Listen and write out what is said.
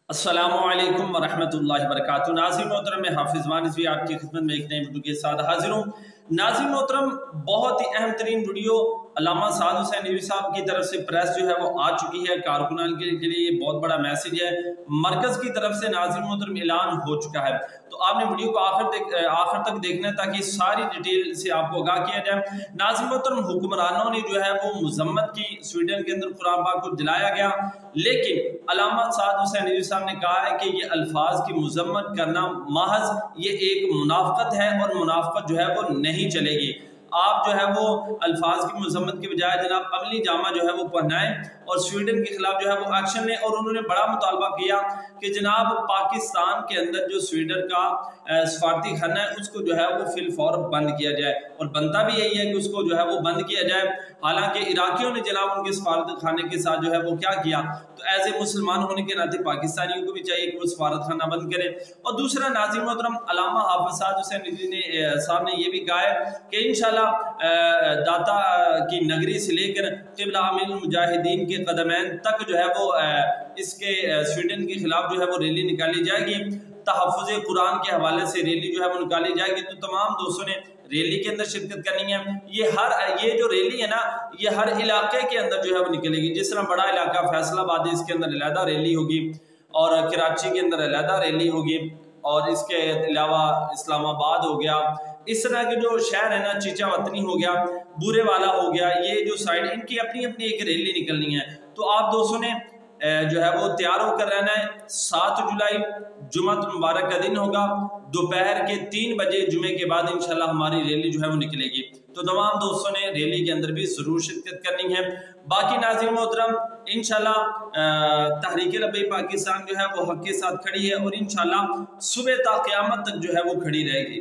अस्सलामुअलैकुम वरहमतुल्लाहि वबरकातुहू। नाज़रीन मोहतरम, मैं हाफिज़ वानिस भी आपकी खिदमत में एक नई वीडियो के साथ हाजिर हूँ। नाज़रीन मोहतरम, बहुत ही अहम तरीन वीडियो अल्लामा साद हुसैन नदवी साहब की तरफ से प्रेस जो है वो आ चुकी है। कारकुनान के लिए ये बहुत बड़ा मैसेज है। मरकज़ की तरफ से नाज़रीन मोहतरम ऐलान हो चुका है। तो आपने वीडियो को आखिर तक देखना है ताकि सारी डिटेल से आपको आगाह किया जाए। नाज़रीन मोहतरम, हुक्मरानों ने जो है वो मजम्मत की, स्वीडन के अंदर कुरान पाक को दिलाया गया, लेकिन अल्लामा साद हुसैन नदवी साहब ने कहा है कि ये अल्फाज की मजम्मत करना महज ये एक मुनाफकत है और मुनाफकत जो है वो नहीं चलेगी। आप जो है वो अल्फाज की मजम्मत की बजाय जनाब अमली जामा जो है वो पहनाएं और स्वीडन के खिलाफ जो है वो एक्शन लें। और उन्होंने बड़ा मुतालबा किया कि जनाब पाकिस्तान के अंदर जो स्वीडन का सफारती खाना है उसको जो है वो फिलफौर बंद किया जाए, और बनता भी यही है कि उसको जो है वो बंद किया जाए। हालांकि इराकियों ने जनाब उनके सफारत खाने के साथ जो है वो क्या किया, तो एज ए मुसलमान होने के नाते पाकिस्तानियों को भी चाहिए कि वो सफारत खाना बंद करें। और दूसरा नाज़रीन मोहतरम, अल्लामा हाफिज़ साद हुसैन नदवी साहब ने ये भी कहा है कि इंशाल्लाह दाता की नगरी से लेकर क़िबला अमीरुल मुजाहिदीन के कदमैन तक जो है वो इसके स्वीडन के खिलाफ जो है वो रैली निकाली जाएगी। तहफ़्फ़ुज़ कुरान के हवाले से रैली जो है वो निकाली जाएगी। तो तमाम दोस्तों ने रैली के अंदर शिरकत करनी है। ये जो रैली है ना, ये हर इलाके के अंदर जो है वो निकलेगी। जिस तरह बड़ा इलाका फैसलाबाद है, इसके अंदर अलहदा रैली होगी, और कराची के अंदर अलहदा रैली होगी, और इसके अलावा इस्लामाबाद हो गया, इस तरह के जो शहर है ना, चीचा वतनी हो गया, बूरे वाला हो गया, ये जो साइड इनकी अपनी अपनी एक रैली निकलनी है। तो आप दोस्तों ने जो है वो तैयार होकर रहना है। 7 जुलाई जुम्मत मुबारक का दिन होगा। दोपहर के 3 बजे जुमे के बाद इंशाल्लाह हमारी रैली जो है वो निकलेगी। तो तमाम दोस्तों ने रैली के अंदर भी जरूर शिरकत करनी है। बाकी नाज़रीन मोहतरम, इंशाल्लाह तहरीक लब्बैक पाकिस्तान जो है वो हक के साथ खड़ी है, और इंशाल्लाह सुबह ता क़यामत तक जो है वो खड़ी रहेगी।